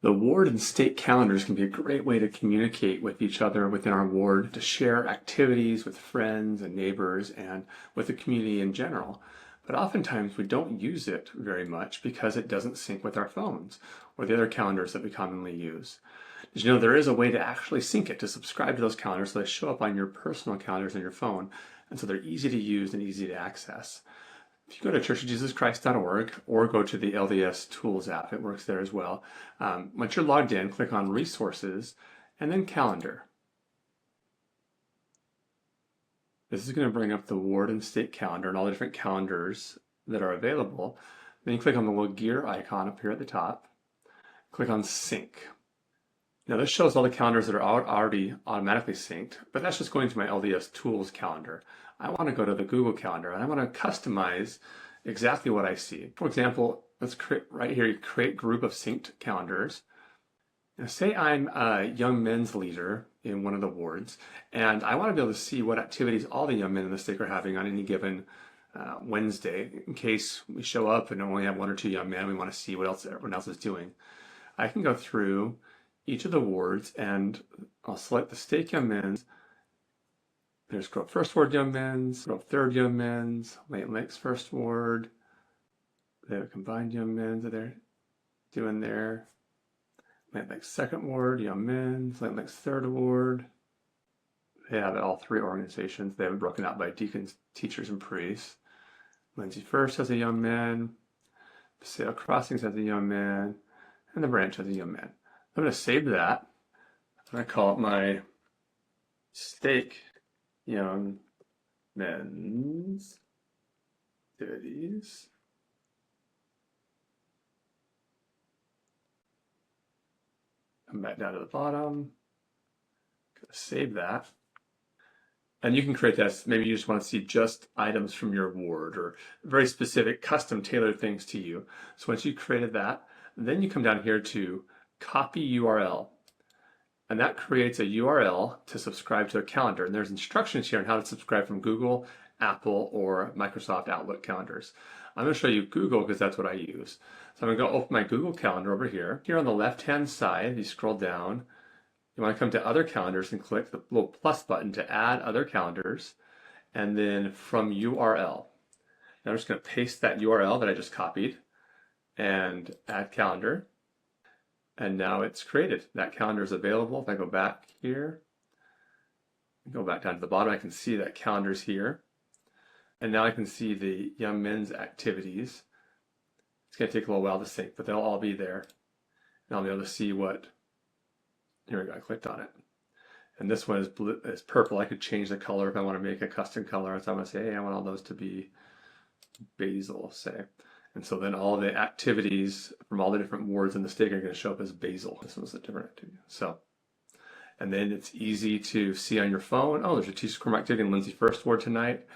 The ward and state calendars can be a great way to communicate with each other within our ward, to share activities with friends and neighbors and with the community in general. But oftentimes we don't use it very much because it doesn't sync with our phones or the other calendars that we commonly use. Did you know there is a way to actually sync it, to subscribe to those calendars so they show up on your personal calendars on your phone, and so they're easy to use and easy to access? If you go to churchofjesuschrist.org or go to the LDS Tools app, it works there as well. Once you're logged in, click on Resources and then Calendar. This is going to bring up the ward and state calendar and all the different calendars that are available. Then you click on the little gear icon up here at the top. Click on Sync. Now this shows all the calendars that are already automatically synced, but that's just going to my LDS Tools calendar. I want to go to the Google Calendar and I want to customize exactly what I see. For example, let's create right here, create group of synced calendars. Now say I'm a young men's leader in one of the wards, and I want to be able to see what activities all the young men in the stake are having on any given Wednesday. In case we show up and only have one or two young men, we want to see what else everyone else is doing. I can go through each of the wards and I'll select the stake young men's. There's Grove First Ward Young Men's, Grove Third Young Men's, Leighton Lakes First Ward. They have combined Young Men's that they're doing there. Leighton Lakes Second Ward, Young Men's, Leighton Lakes Third Ward. They have all three organizations. They have it broken out by deacons, teachers, and priests. Lindsay First has a Young Men. Paseo Crossings has a Young Man. And the Branch has a Young Man. I'm going to save that. I'm going to call it my stake Young Men's Activities. Come back down to the bottom. Save that. And you can create that. Maybe you just want to see just items from your ward or very specific custom tailored things to you. So once you created that, then you come down here to copy URL. And that creates a URL to subscribe to a calendar. And there's instructions here on how to subscribe from Google, Apple, or Microsoft Outlook calendars. I'm going to show you Google because that's what I use. So I'm going to go open my Google Calendar over here. Here on the left-hand side, you scroll down. You want to come to Other Calendars and click the little plus button to add other calendars. And then from URL. Now I'm just going to paste that URL that I just copied and add calendar. And now it's created. That calendar is available. If I go back here, go back down to the bottom, I can see that calendar's here. And now I can see the young men's activities. It's going to take a little while to sync, but they'll all be there. And I'll be able to see what, here we go, I clicked on it. And this one is blue, is purple. I could change the color if I want to make a custom color. So I'm going to say, hey, I want all those to be basil, say. And so then all the activities from all the different wards in the stake are going to show up as basil. This one's a different activity. So, and then it's easy to see on your phone. Oh, there's a teacher's quorum activity in Lindsay First Ward tonight.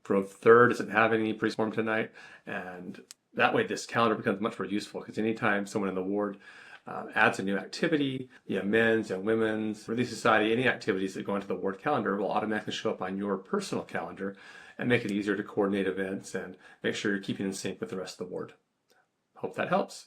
Grove Third doesn't have any priest quorum tonight. And that way this calendar becomes much more useful because anytime someone in the ward adds a new activity, young men's, young women's, Relief Society, any activities that go into the ward calendar will automatically show up on your personal calendar and make it easier to coordinate events and make sure you're keeping in sync with the rest of the ward. Hope that helps.